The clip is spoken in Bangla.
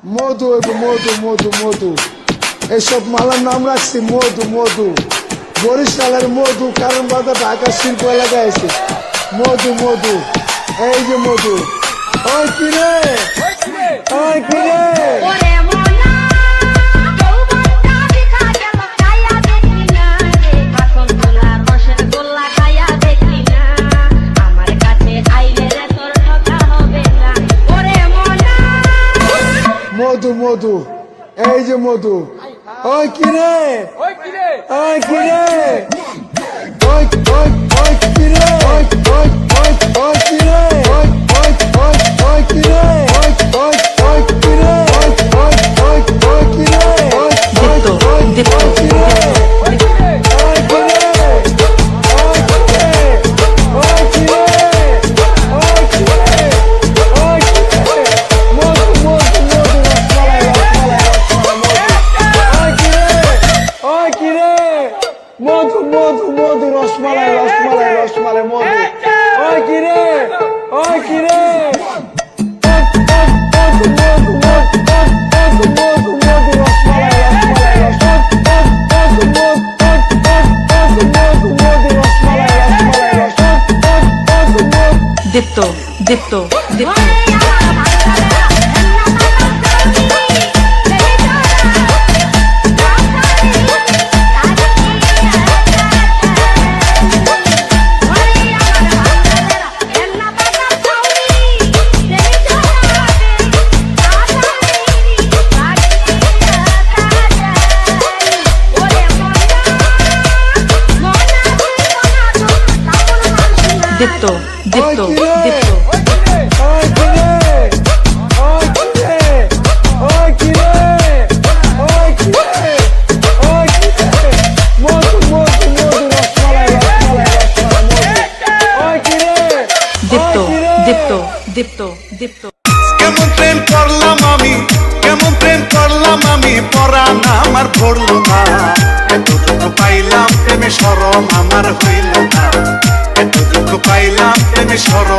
মধু হইব মধু মধু মধু, এইসব মালার নাম রাখছি মধু মধু। বরিশালের মধু, কারণ বাজার ঢাকা শিল্প এলাকায় আছে মধু মধু। এই যে মধু, ওই কিরে ওই কিরে মধু মধু, এই যে মধু, ওই কিরে ওই কিরে ওই কিরে ওই ওই ওই কিরে ওই ওই ওই ওই কিরে ওই ওই ওই ওই কিরে ওই ওই ওই কিরে ওই ওই ওই ওই কিরে ওই ওই ওই কিরে মধু মধু মধু, রসমালাই রসমালাই রসমালাই মধু। ওই কিরে ওই কিরে মধু মধু মধু মধু মধু রসমালাই রসমালাই মধু মধু মধু মধু রসমালাই রসমালাই দীপ্ত দীপ্ত দীপ্ত দীপ্ত দীপ্ত দীপ্ত ওই কিরে ওই কিরে ওই কিরে ওই কিরে ওই কিরে মধু মধু মধু রসমালাই রসমালাই রসমালাই মধু। ওই কিরে দীপ্ত দীপ্ত দীপ্ত দীপ্ত কেমন প্রেম করলাম আমি, কেমন প্রেম করলাম আমি, পরাণ আমার ভরল না। এত দুঃখ পাইলাম প্রেমে শরম আমার হইল না, এত দুঃখ পাইলাম প্রেমে শরম